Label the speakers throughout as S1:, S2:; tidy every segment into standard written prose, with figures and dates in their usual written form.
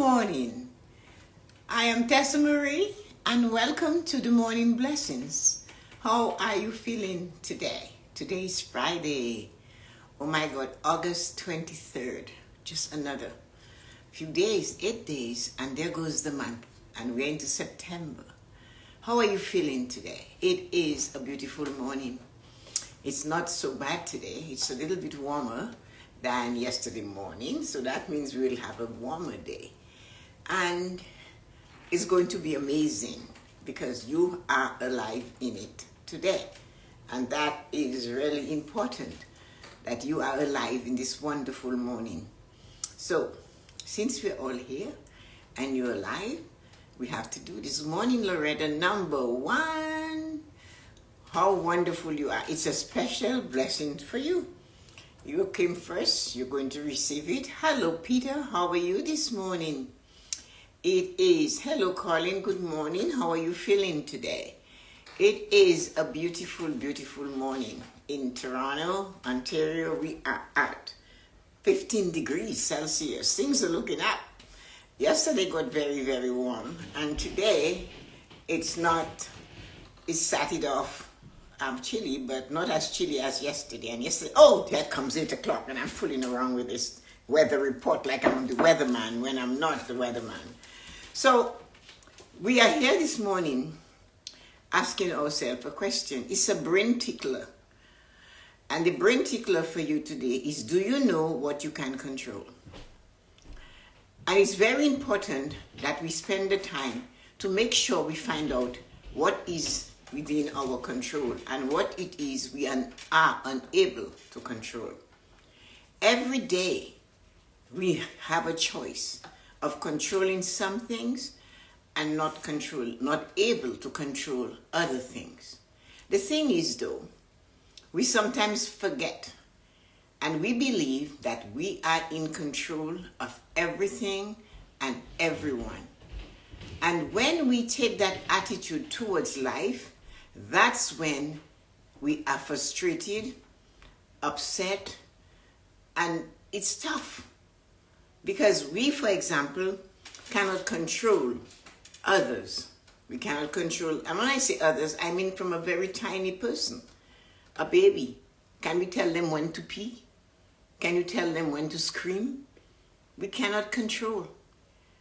S1: Morning. I am Tessa-Marie and welcome to the Morning Blessings. How are you feeling today? Today is Friday. Oh my God, August 23rd. Just another few days, 8 days, and there goes the month. And we're into September. How are you feeling today? It is a beautiful morning. It's not so bad today. It's a little bit warmer than yesterday morning. So that means we'll have a warmer day. And it's going to be amazing because you are alive in it today. And that is really important, that you are alive in this wonderful morning. So since we're all here and you're alive, we have to do this morning, Loretta, number one. How wonderful you are. It's a special blessing for you. You came first. You're going to receive it. Hello, Peter. How are you this morning? It is. Hello, Colin. Good morning. How are you feeling today? It is a beautiful, beautiful morning. In Toronto, Ontario, we are at 15 degrees Celsius. Things are looking up. Yesterday got very, very warm. And today, it started off chilly, but not as chilly as yesterday. And yesterday, oh, that comes 8 o'clock, and I'm fooling around with this weather report like I'm the weatherman when I'm not the weatherman. So we are here this morning asking ourselves a question. It's a brain tickler. And the brain tickler for you today is, do you know what you can control? And it's very important that we spend the time to make sure we find out what is within our control and what it is we are unable to control. Every day we have a choice of controlling some things and not able to control other things. The thing is though, we sometimes forget and we believe that we are in control of everything and everyone. And when we take that attitude towards life, that's when we are frustrated, upset, and it's tough. Because we, for example, cannot control others. We cannot control, and when I say others, I mean from a very tiny person, a baby. Can we tell them when to pee? Can you tell them when to scream? We cannot control.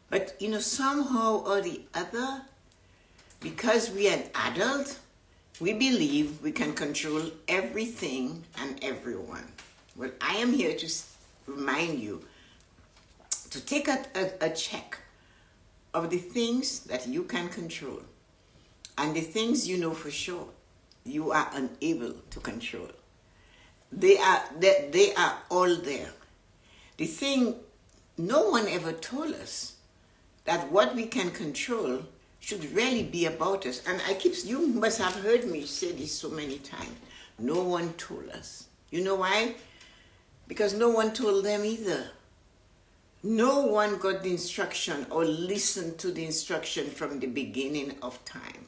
S1: But, somehow or the other, because we are an adult, we believe we can control everything and everyone. Well, I am here to remind you to take a check of the things that you can control and the things you know for sure you are unable to control. They are all there. The thing, no one ever told us that what we can control should really be about us. And you must have heard me say this so many times. No one told us. You know why? Because no one told them either. No one got the instruction or listened to the instruction from the beginning of time.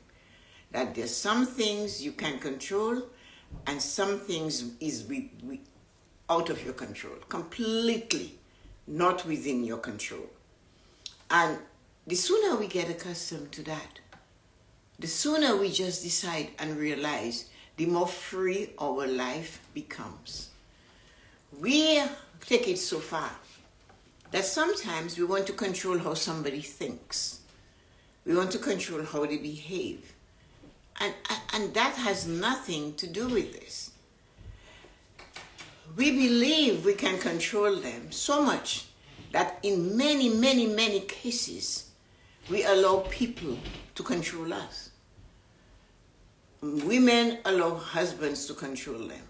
S1: That there's some things you can control and some things is out of your control. Completely not within your control. And the sooner we get accustomed to that, the sooner we just decide and realize, the more free our life becomes. We take it so far that sometimes we want to control how somebody thinks. We want to control how they behave. And that has nothing to do with this. We believe we can control them so much that in many, many, many cases, we allow people to control us. Women allow husbands to control them.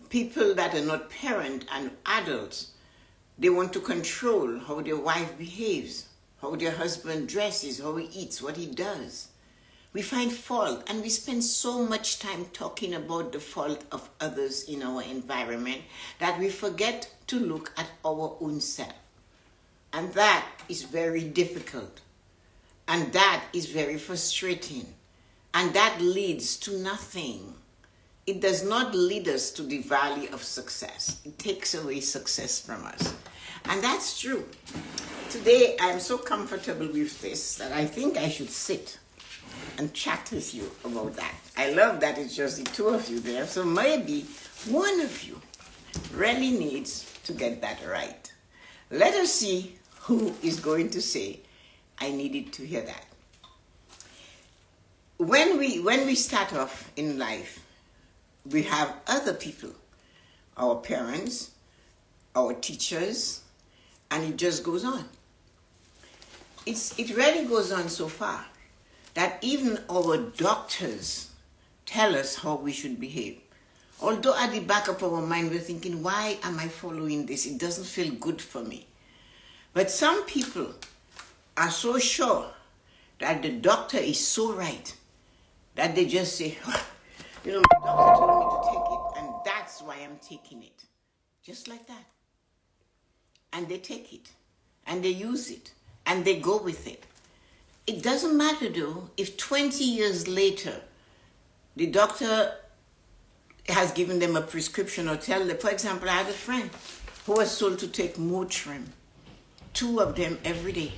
S1: People that are not parents and adults, they want to control how their wife behaves, how their husband dresses, how he eats, what he does. We find fault, and we spend so much time talking about the fault of others in our environment that we forget to look at our own self. And that is very difficult. And that is very frustrating. And that leads to nothing. It does not lead us to the valley of success. It takes away success from us. And that's true. Today, I'm so comfortable with this that I think I should sit and chat with you about that. I love that it's just the two of you there, so maybe one of you really needs to get that right. Let us see who is going to say, I needed to hear that. When we start off in life, we have other people, our parents, our teachers, and it just goes on. It really goes on so far that even our doctors tell us how we should behave. Although at the back of our mind we're thinking, why am I following this? It doesn't feel good for me. But some people are so sure that the doctor is so right that they just say, you know, my doctor told me to take it, and that's why I'm taking it. Just like that. And they take it, and they use it, and they go with it. It doesn't matter though if 20 years later the doctor has given them a prescription or tell them. For example, I had a friend who was told to take Motrin, 2 of them every day.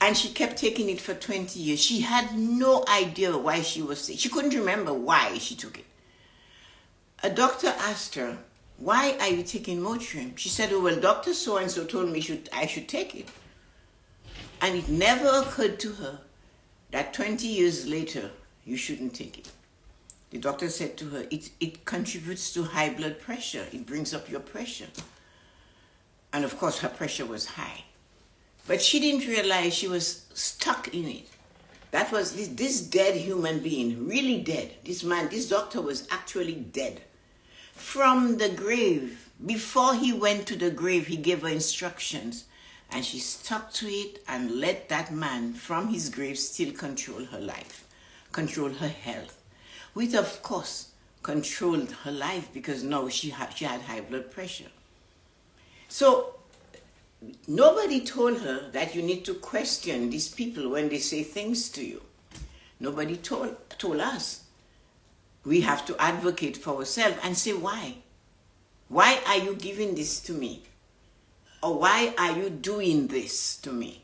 S1: And she kept taking it for 20 years. She had no idea why she was sick. She couldn't remember why she took it. A doctor asked her, why are you taking Motrin? She said, oh, well, Dr. So-and-so told me I should take it. And it never occurred to her that 20 years later, you shouldn't take it. The doctor said to her, it contributes to high blood pressure. It brings up your pressure. And of course, her pressure was high. But she didn't realize she was stuck in it. That was this dead human being, really dead. This man, this doctor was actually dead. From the grave, before he went to the grave, he gave her instructions. And she stuck to it and let that man from his grave still control her life, control her health. Which, of course, controlled her life because now she had high blood pressure. So, nobody told her that you need to question these people when they say things to you. Nobody told us. We have to advocate for ourselves and say, why? Why are you giving this to me? Or why are you doing this to me?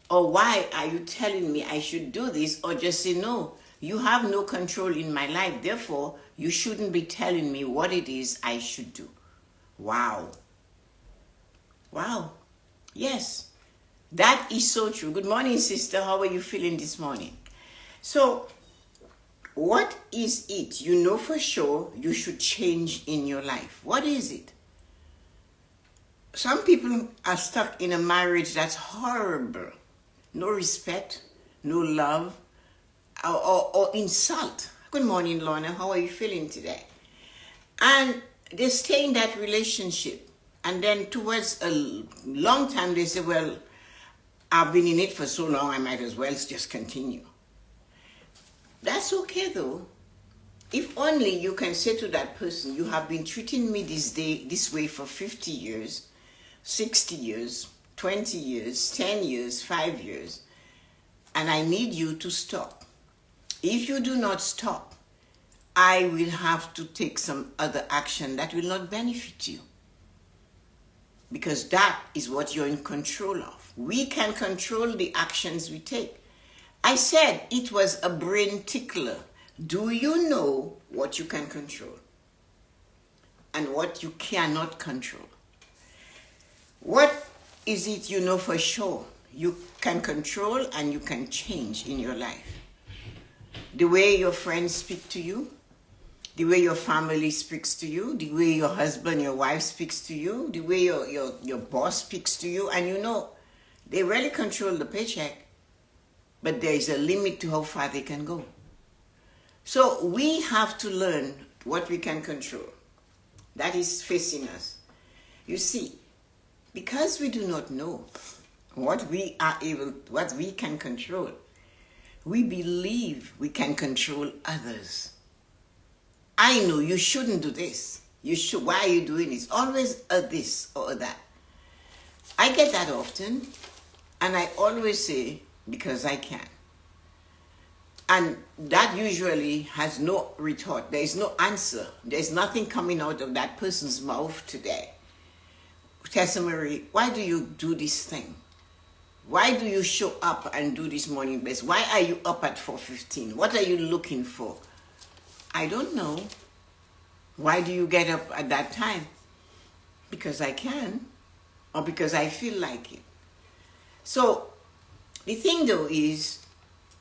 S1: Or why are you telling me I should do this? Or just say, no, you have no control in my life. Therefore, you shouldn't be telling me what it is I should do. Wow. Wow. Yes, that is so true. Good morning, sister. How are you feeling this morning? So, what is it you know for sure you should change in your life? What is it? Some people are stuck in a marriage that's horrible. No respect, no love, or insult. Good morning, Lorna. How are you feeling today? And they stay in that relationship. And then towards a long time, they say, well, I've been in it for so long, I might as well just continue. That's okay, though. If only you can say to that person, you have been treating me this way for 50 years, 60 years, 20 years, 10 years, 5 years, and I need you to stop. If you do not stop, I will have to take some other action that will not benefit you. Because that is what you're in control of. We can control the actions we take. I said it was a brain tickler. Do you know what you can control and what you cannot control? What is it you know for sure you can control and you can change in your life? The way your friends speak to you, the way your family speaks to you, the way your husband, your wife speaks to you, the way your boss speaks to you, and you know, they really control the paycheck, but there is a limit to how far they can go. So we have to learn what we can control. That is facing us. You see, because we do not know what we can control, we believe we can control others. I know you shouldn't do this. Why are you doing this? Always a this or a that. I get that often, and I always say, because I can. And that usually has no retort. There is no answer. There's nothing coming out of that person's mouth today. Tessa-Marie, why do you do this thing? Why do you show up and do this morning bless? Why are you up at 4:15? What are you looking for? I don't know. Why do you get up at that time? Because I can, or because I feel like it. So the thing though is,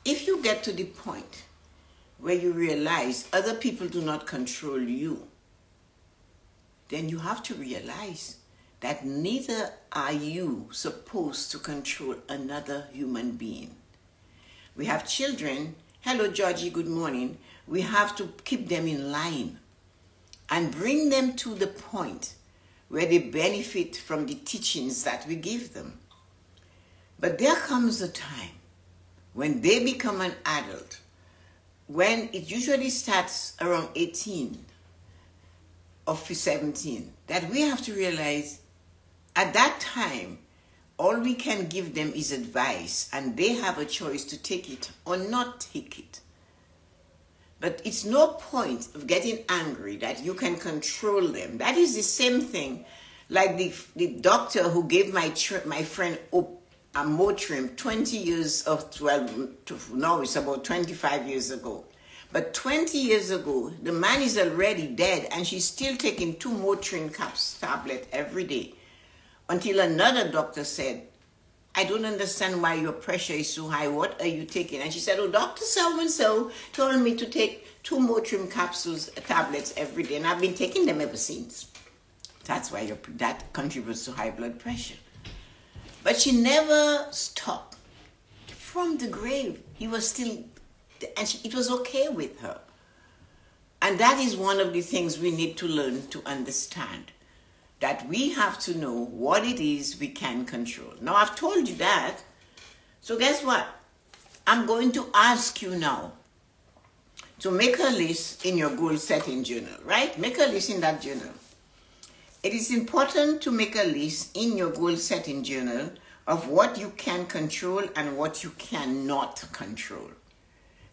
S1: if you get to the point where you realize other people do not control you, then you have to realize that neither are you supposed to control another human being. We have children. Hello, Georgie, good morning. We have to keep them in line and bring them to the point where they benefit from the teachings that we give them. But there comes a time when they become an adult, when it usually starts around 18 or 17, that we have to realize at that time, all we can give them is advice, and they have a choice to take it or not take it. But it's no point of getting angry that you can control them. That is the same thing like the doctor who gave my friend a Motrin 20 years of, no, it's about 25 years ago. But 20 years ago, the man is already dead, and she's still taking 2 Motrin tablets every day. Until another doctor said, I don't understand why your pressure is so high. What are you taking? And she said, oh, Dr. So-and-so told me to take 2 Motrin tablets every day. And I've been taking them ever since. That's why that contributes to high blood pressure. But she never stopped. From the grave, he was still, and it was okay with her. And that is one of the things we need to learn to understand, that we have to know what it is we can control. Now, I've told you that. So guess what? I'm going to ask you now to make a list in your goal-setting journal, right? Make a list in that journal. It is important to make a list in your goal-setting journal of what you can control and what you cannot control.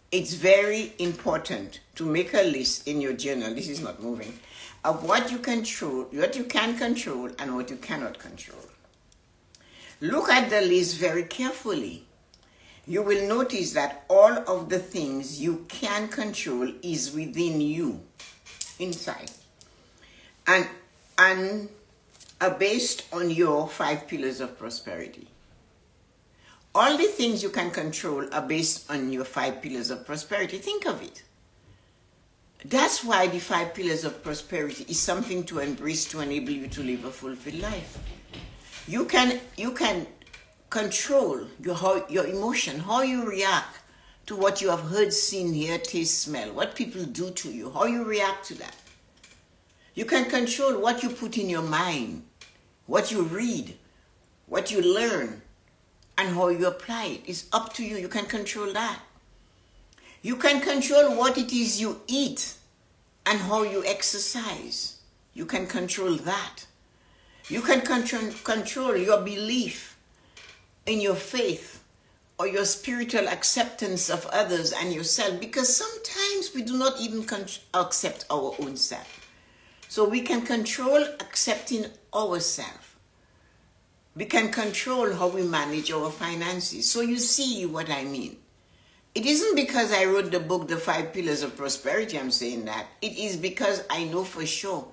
S1: It's very important to make a list in your journal. This is not moving. Of what you control, what you can control, and what you cannot control. Look at the list very carefully. You will notice that all of the things you can control is within you, inside, and are based on your 5 pillars of prosperity. All the things you can control are based on your 5 pillars of prosperity. Think of it. That's why the 5 pillars of prosperity is something to embrace to enable you to live a fulfilled life. You can control your emotion, how you react to what you have heard, seen, hear, taste, smell, what people do to you, how you react to that. You can control what you put in your mind, what you read, what you learn, and how you apply it. It's up to you. You can control that. You can control what it is you eat and how you exercise. You can control that. You can control your belief in your faith or your spiritual acceptance of others and yourself, because sometimes we do not even accept our own self. So we can control accepting ourselves. We can control how we manage our finances. So you see what I mean. It isn't because I wrote the book, The 5 Pillars of Prosperity, I'm saying that. It is because I know for sure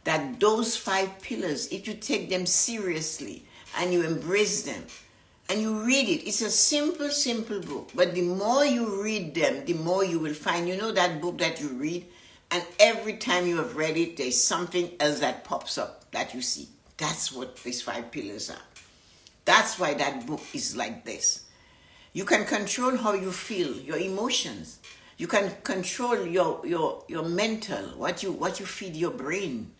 S1: that those 5 pillars, if you take them seriously and you embrace them and you read it, it's a simple, simple book. But the more you read them, the more you will find, you know that book that you read, and every time you have read it, there's something else that pops up that you see. That's what these 5 pillars are. That's why that book is like this. You can control how you feel, your emotions. You can control your mental, what you feed your brain.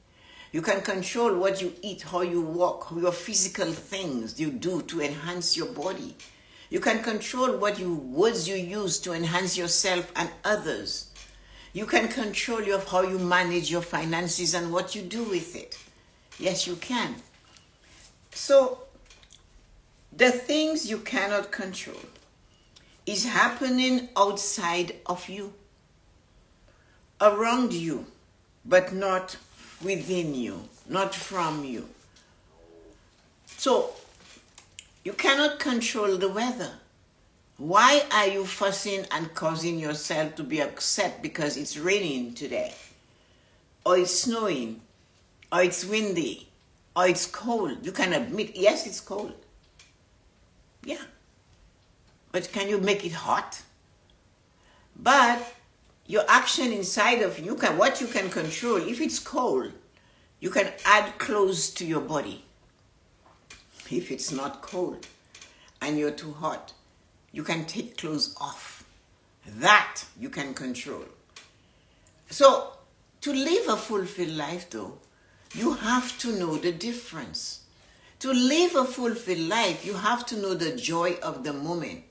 S1: You can control what you eat, how you walk, your physical things you do to enhance your body. You can control what words you use to enhance yourself and others. You can control how you manage your finances and what you do with it. Yes, you can. So, the things you cannot control is happening outside of you, around you, but not within you, not from you. So you cannot control the weather. Why are you fussing and causing yourself to be upset because it's raining today, or it's snowing, or it's windy, or it's cold? You can admit, yes, it's cold. Yeah. But can you make it hot? But your action inside of you, what you can control, if it's cold, you can add clothes to your body. If it's not cold and you're too hot, you can take clothes off. That you can control. So to live a fulfilled life, though, you have to know the difference. To live a fulfilled life, you have to know the joy of the moment.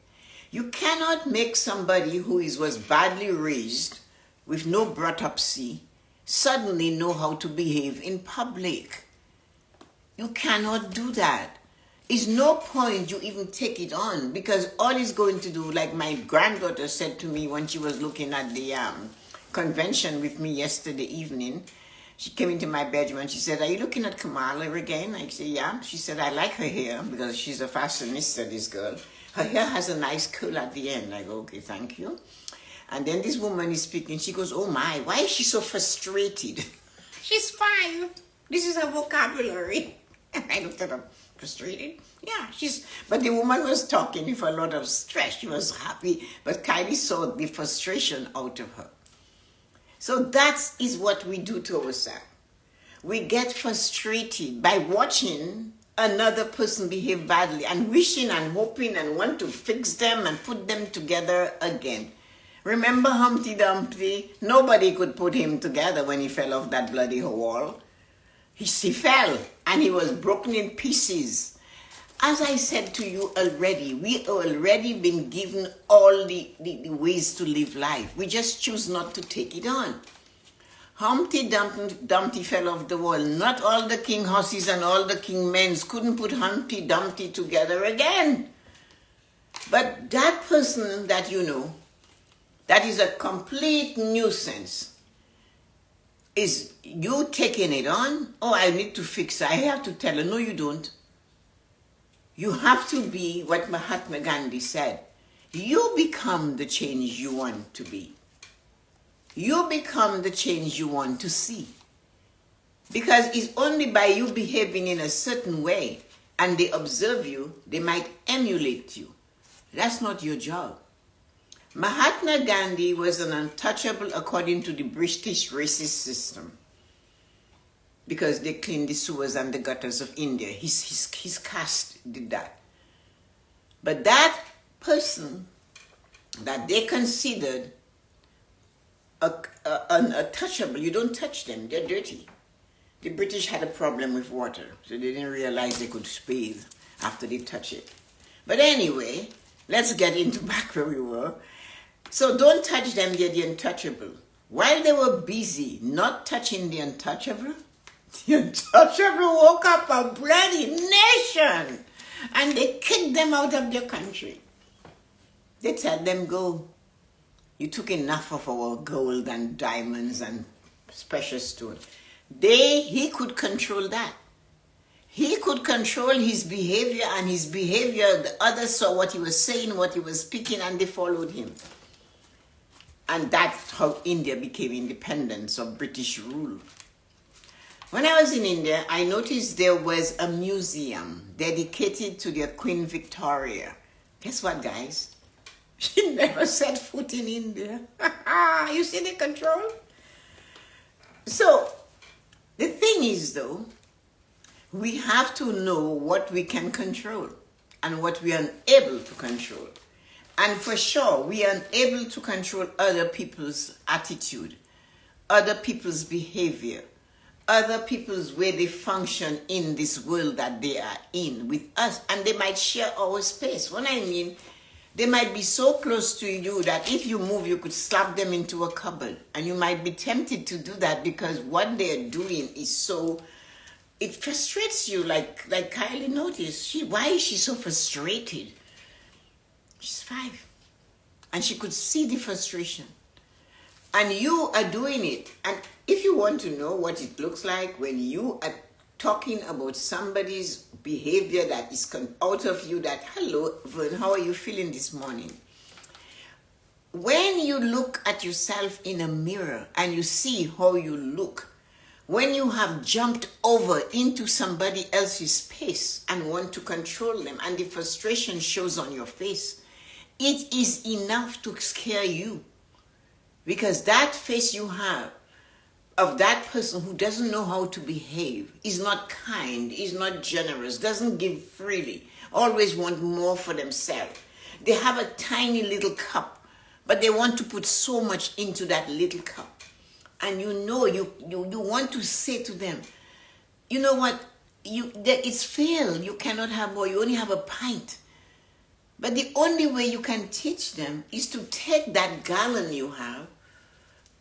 S1: You cannot make somebody who was badly raised with no brought-up-see suddenly know how to behave in public. You cannot do that. It's no point you even take it on, because all it's going to do, like my granddaughter said to me when she was looking at the convention with me yesterday evening. She came into my bedroom and she said, "Are you looking at Kamala again?" I said, "Yeah." She said, "I like her hair," because she's a fashionista, this girl. Her hair has a nice curl at the end. I go, "Okay, thank you." And then this woman is speaking. She goes, "Oh my, why is she so frustrated?" She's 5. This is her vocabulary. And I looked at her, frustrated? Yeah, but the woman was talking with a lot of stress. She was happy, but Kylie saw the frustration out of her. So that is what we do to ourselves. We get frustrated by watching another person behave badly and wishing and hoping and want to fix them and put them together again. Remember Humpty Dumpty? Nobody could put him together when he fell off that bloody wall. He fell and he was broken in pieces. As I said to you already, we already been given all the ways to live life. We just choose not to take it on. Humpty Dumpty fell off the wall. Not all the king horses and all the king men's couldn't put Humpty Dumpty together again. But that person that you know, that is a complete nuisance, is you taking it on? "Oh, I need to fix it. I have to tell her." No, you don't. You have to be what Mahatma Gandhi said. You become the change you want to be. You become the change you want to see. Because it's only by you behaving in a certain way and they observe you, they might emulate you. That's not your job. Mahatma Gandhi was an untouchable according to the British racist system, because they cleaned the sewers and the gutters of India. His caste did that. But that person that they considered untouchable, you don't touch them, they're dirty. The British had a problem with water, so they didn't realize they could bathe after they touch it. But anyway, let's get into back where we were. So don't touch them, they're the untouchable. While they were busy not touching the untouchable woke up a bloody nation and they kicked them out of their country. They told them, "Go. You took enough of our gold and diamonds and precious stones." He could control that. He could control his behavior, and his behavior, the others saw what he was saying, what he was speaking, and they followed him. And that's how India became independent of British rule. When I was in India, I noticed there was a museum dedicated to the Queen Victoria. Guess what, guys? She never set foot in India. You see the control? So, the thing is, though, we have to know what we can control and what we are unable to control. And for sure, we are unable to control other people's attitude, other people's behavior, other people's way they function in this world that they are in with us. And they might share our space. What I mean, they might be so close to you that if you move, you could slap them into a cupboard. And you might be tempted to do that because what they're doing is so, it frustrates you. Like Kylie noticed. Why is she so frustrated? She's 5. And she could see the frustration. And you are doing it. And if you want to know what it looks like when you are talking about somebody's behavior that is out of you. That, hello, Vern, how are you feeling this morning? When you look at yourself in a mirror and you see how you look, when you have jumped over into somebody else's space and want to control them, and the frustration shows on your face, it is enough to scare you. Because that face you have of that person who doesn't know how to behave, is not kind, is not generous, doesn't give freely, always want more for themselves. They have a tiny little cup, but they want to put so much into that little cup. And you want to say to them, you know what, it's filled, you cannot have more, you only have a pint. But the only way you can teach them is to take that gallon you have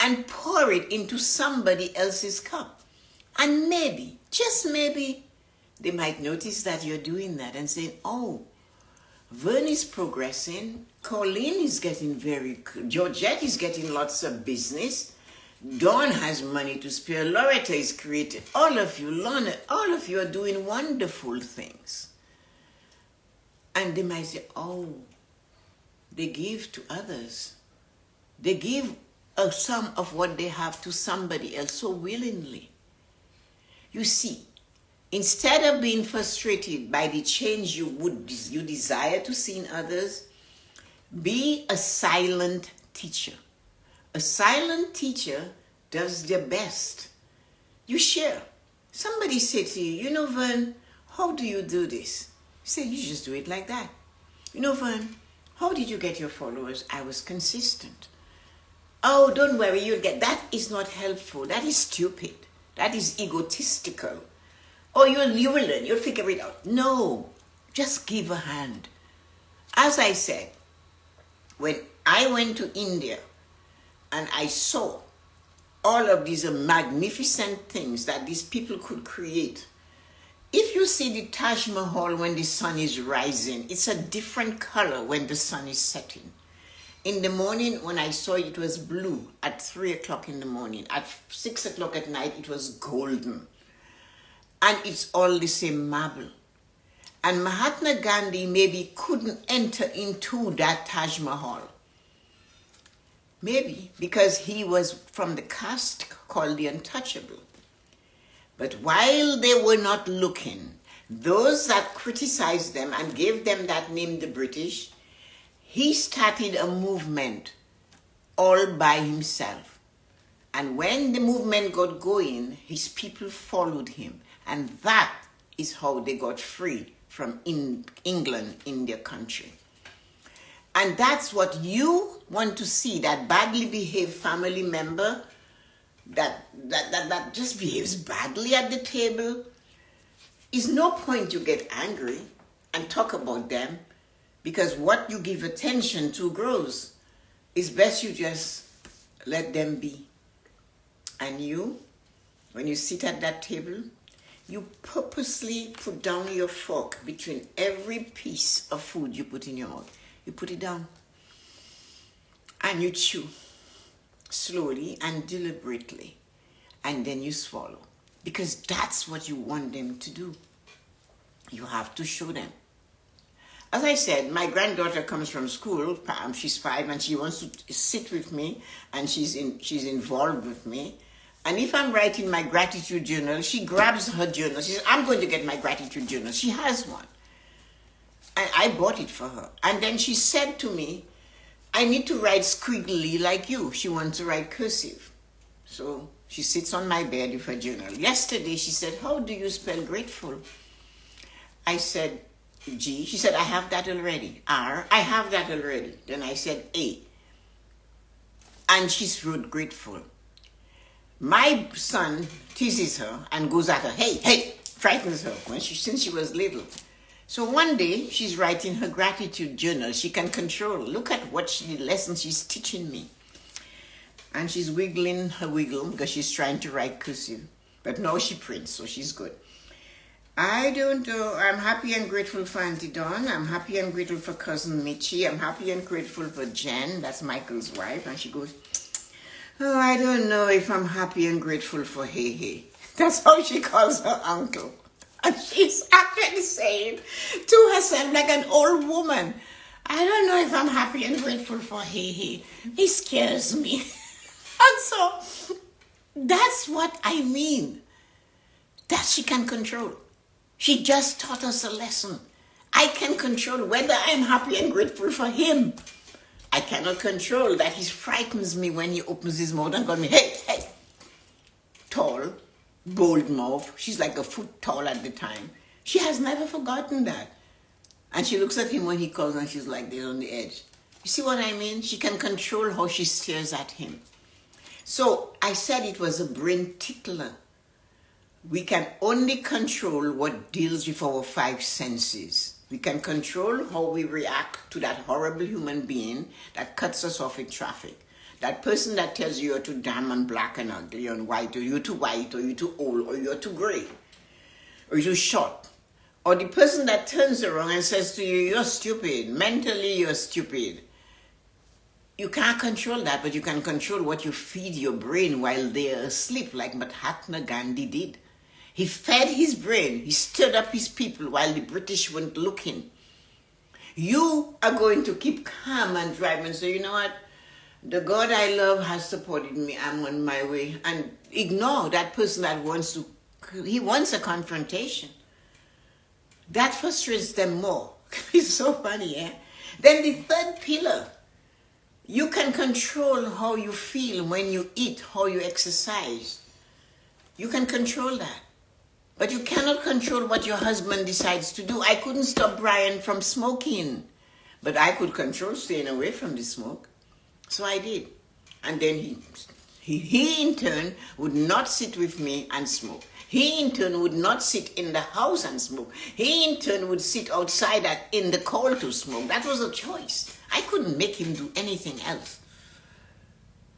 S1: and pour it into somebody else's cup. And maybe, just maybe, they might notice that you're doing that and say, oh, Vern is progressing, Colleen is getting very good, Georgette is getting lots of business, Dawn has money to spare, Loretta is creative, all of you, Lorna, all of you are doing wonderful things. And they might say, oh, they give to others. They give some of what they have to somebody else so willingly. You see, instead of being frustrated by the change you desire to see in others, be a silent teacher. A silent teacher does their best. You share. Somebody said to you, you know, Vern, how do you do this? You say, you just do it like that. You know, Vern, how did you get your followers? I was consistent. Oh, don't worry, you'll get. That is not helpful. That is stupid. That is egotistical. Oh, you will learn. You'll figure it out. No, just give a hand. As I said, when I went to India and I saw all of these magnificent things that these people could create, if you see the Taj Mahal when the sun is rising, it's a different color when the sun is setting. In the morning, when I saw it, it was blue at 3 o'clock in the morning. At 6 o'clock at night, it was golden. And it's all the same marble. And Mahatma Gandhi maybe couldn't enter into that Taj Mahal. Maybe because he was from the caste called the untouchable. But while they were not looking, those that criticized them and gave them that name, the British, he started a movement all by himself. And when the movement got going, his people followed him. And that is how they got free from England in their country. And that's what you want to see, that badly behaved family member that just behaves badly at the table. Is no point you get angry and talk about them, because what you give attention to grows. It's best you just let them be. And you, when you sit at that table, you purposely put down your fork between every piece of food you put in your mouth. You put it down and you chew slowly and deliberately, and then you swallow, because that's what you want them to do. You have to show them. As I said, my granddaughter comes from school. She's 5 and she wants to sit with me, and she's involved with me. And if I'm writing my gratitude journal, she grabs her journal. She says, I'm going to get my gratitude journal. She has one. And I bought it for her. And then she said to me, I need to write squiggly like you. She wants to write cursive. So she sits on my bed with her journal. Yesterday she said, how do you spell grateful? I said, G. She said, I have that already. R. I have that already. Then I said, A. And she wrote grateful. My son teases her and goes at her. Hey, hey, frightens her since she was little. So one day she's writing her gratitude journal. She can control. Look at what the lesson she's teaching me. And she's wiggling her wiggle because she's trying to write cursive. But now she prints, so she's good. I don't know. I'm happy and grateful for Auntie Dawn. I'm happy and grateful for Cousin Mitchie. I'm happy and grateful for Jen. That's Michael's wife. And she goes, oh, I don't know if I'm happy and grateful for Hey Hey. That's how she calls her uncle. And she's actually saying to herself like an old woman, I don't know if I'm happy and grateful for he. He scares me. And so that's what I mean. That she can control. She just taught us a lesson. I can control whether I'm happy and grateful for him. I cannot control that he frightens me when he opens his mouth and calls me, hey, hey. Tall, bold mouth. She's like a foot tall at the time. She has never forgotten that. And she looks at him when he calls and she's like this on the edge. You see what I mean? She can control how she stares at him. So I said it was a brain tickler. We can only control what deals with our five senses. We can control how we react to that horrible human being that cuts us off in traffic. That person that tells you you're too damn and black and ugly and white, or you're too white, or you're too old, or you're too gray, or you're too short. Or the person that turns around and says to you, you're stupid, mentally you're stupid. You can't control that, but you can control what you feed your brain while they're asleep, like Mahatma Gandhi did. He fed his brain, he stirred up his people while the British weren't looking. You are going to keep calm and drive and say, you know what? The God I love has supported me, I'm on my way. And ignore that person that wants a confrontation. That frustrates them more. It's so funny, eh? Then the third pillar, you can control how you feel when you eat, how you exercise. You can control that. But you cannot control what your husband decides to do. I couldn't stop Brian from smoking, but I could control staying away from the smoke. So I did. And then he in turn would not sit with me and smoke. He in turn would not sit in the house and smoke. He in turn would sit outside in the cold to smoke. That was a choice. I couldn't make him do anything else.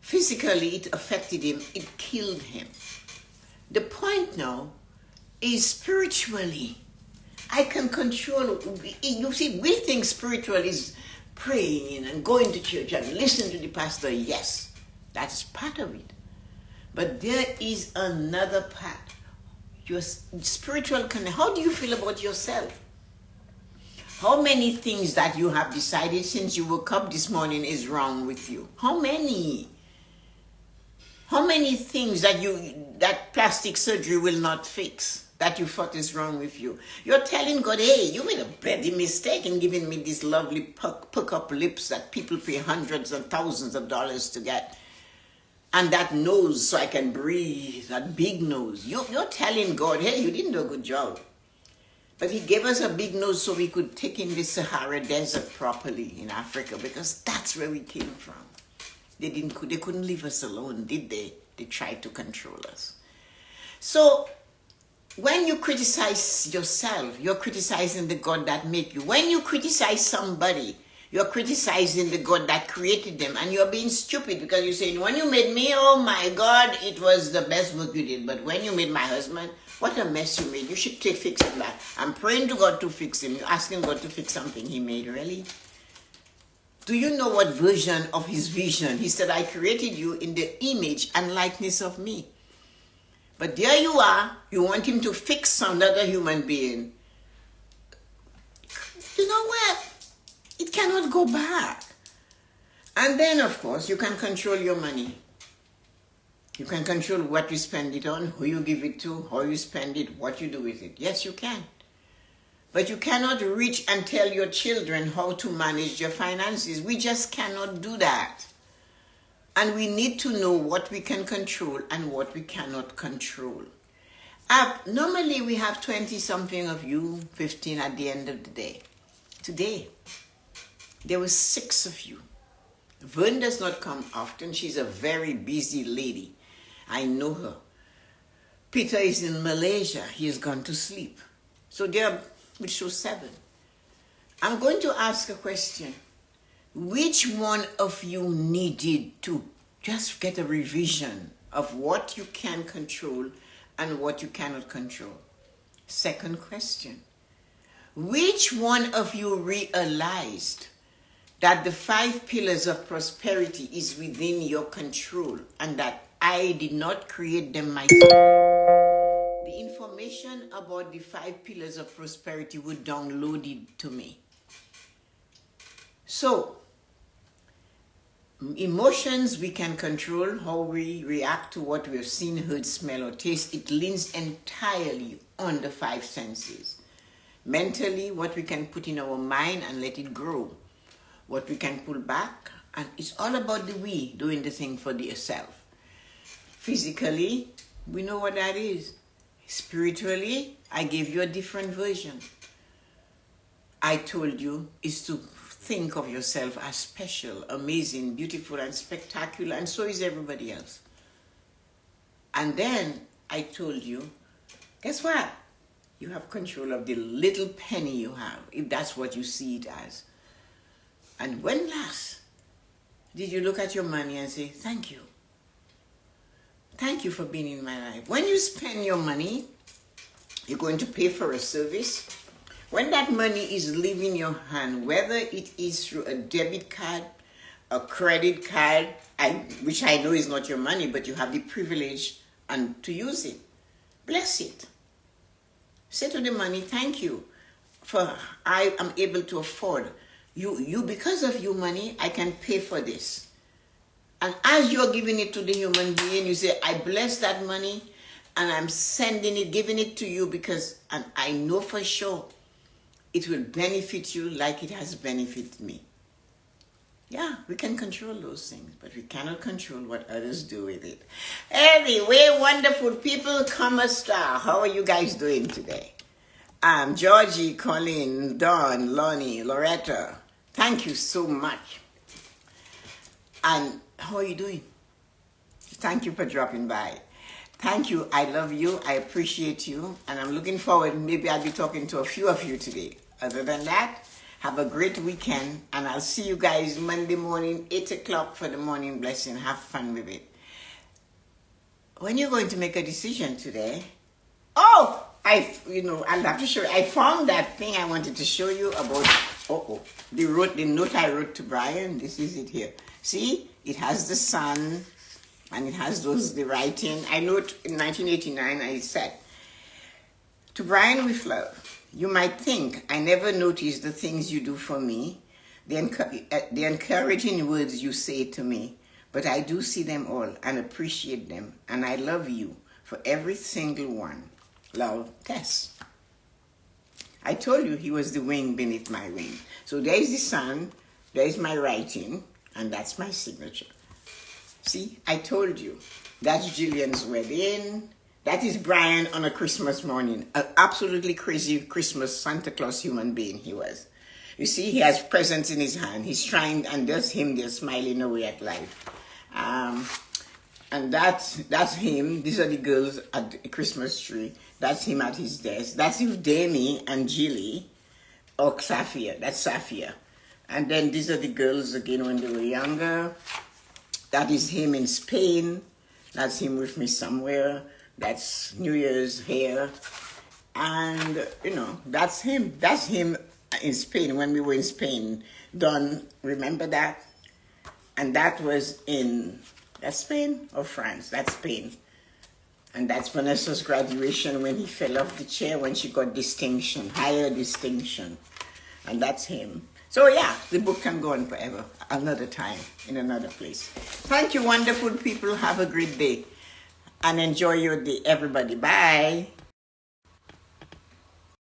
S1: Physically, it affected him. It killed him. The point now is spiritually. I can control. You see, we think spiritual is praying and going to church and listening to the pastor. Yes, that's part of it. But there is another part. Your spiritual connection. How do you feel about yourself? How many things that you have decided since you woke up this morning is wrong with you? How many? How many things that plastic surgery will not fix, that you thought is wrong with you? You're telling God, hey, you made a bloody mistake in giving me these lovely puck-up lips that people pay hundreds and thousands of dollars to get. And that nose so I can breathe, that big nose. You're telling God, hey, you didn't do a good job. But he gave us a big nose so we could take in the Sahara Desert properly in Africa, because that's where we came from. They couldn't leave us alone, did they? They tried to control us. So when you criticize yourself, you're criticizing the God that made you. When you criticize somebody, you're criticizing the God that created them, and you're being stupid because you're saying, when you made me, oh my God, it was the best work you did. But when you made my husband, what a mess you made. You should fix that. I'm praying to God to fix him. You're asking God to fix something he made, really? Do you know what version of his vision? He said, I created you in the image and likeness of me. But there you are. You want him to fix another human being. You know what? It cannot go back. And then, of course, you can control your money. You can control what you spend it on, who you give it to, how you spend it, what you do with it. Yes, you can. But you cannot reach and tell your children how to manage your finances. We just cannot do that. And we need to know what we can control and what we cannot control. Normally, we have 20-something of you, 15 at the end of the day. Today, there were 6 of you. Vern does not come often. She's a very busy lady. I know her. Peter is in Malaysia. He has gone to sleep. So there, which was 7. I'm going to ask a question. Which one of you needed to just get a revision of what you can control and what you cannot control? Second question. Which one of you realized that the 5 pillars of prosperity is within your control and that I did not create them myself? information about the 5 pillars of prosperity were downloaded to me. So, emotions we can control, how we react to what we have seen, heard, smell, or taste. It leans entirely on the 5 senses. Mentally, what we can put in our mind and let it grow. What we can pull back, and it's all about the we doing the thing for the self. Physically, we know what that is. Spiritually, I gave you a different version. I told you is to think of yourself as special, amazing, beautiful, and spectacular, and so is everybody else. And then I told you, guess what? You have control of the little penny you have, if that's what you see it as. And when last did you look at your money and say, thank you? Thank you for being in my life. When you spend your money, you're going to pay for a service. When that money is leaving your hand, whether it is through a debit card, a credit card, which I know is not your money, but you have the privilege to use it, bless it. Say to the money, thank you, for I am able to afford. You because of you money, I can pay for this. And as you're giving it to the human being, you say, I bless that money and I'm sending it, giving it to you because, and I know for sure it will benefit you like it has benefited me. Yeah, we can control those things, but we cannot control what others do with it. Anyway, wonderful people, come a star. How are you guys doing today? Georgie, Colleen, Dawn, Lonnie, Loretta. Thank you so much. And how are you doing? Thank you for dropping by. Thank you. I love you. I appreciate you. And I'm looking forward. Maybe I'll be talking to a few of you today. Other than that, have a great weekend. And I'll see you guys Monday morning, 8 o'clock for the morning blessing. Have fun with it. When you're going to make a decision today, I'll have to show you. I found that thing I wanted to show you about, the note I wrote to Brian. This is it here. See, it has the sun and it has the writing. I wrote in 1989, I said, to Brian with love, you might think I never notice the things you do for me, the encouraging words you say to me, but I do see them all and appreciate them, and I love you for every single one. Love, Tess. I told you he was the wing beneath my wing. So there's the sun, there's my writing, and that's my signature. See, I told you. That's Jillian's wedding. That is Brian on a Christmas morning. An absolutely crazy Christmas Santa Claus human being he was. You see, he has presents in his hand. He's trying, and there's him there smiling away at life. And that's him. These are the girls at the Christmas tree. That's him at his desk. That's Demi and Jilly, or Safia. That's Safia. And then these are the girls again when they were younger. That is him in Spain. That's him with me somewhere. That's New Year's here. And, that's him. That's him in Spain when we were in Spain. Don, remember that? And that was that's Spain or France? That's Spain. And that's Vanessa's graduation when he fell off the chair when she got distinction, higher distinction. And that's him. So yeah, the book can go on forever, another time, in another place. Thank you, wonderful people. Have a great day. And enjoy your day, everybody. Bye.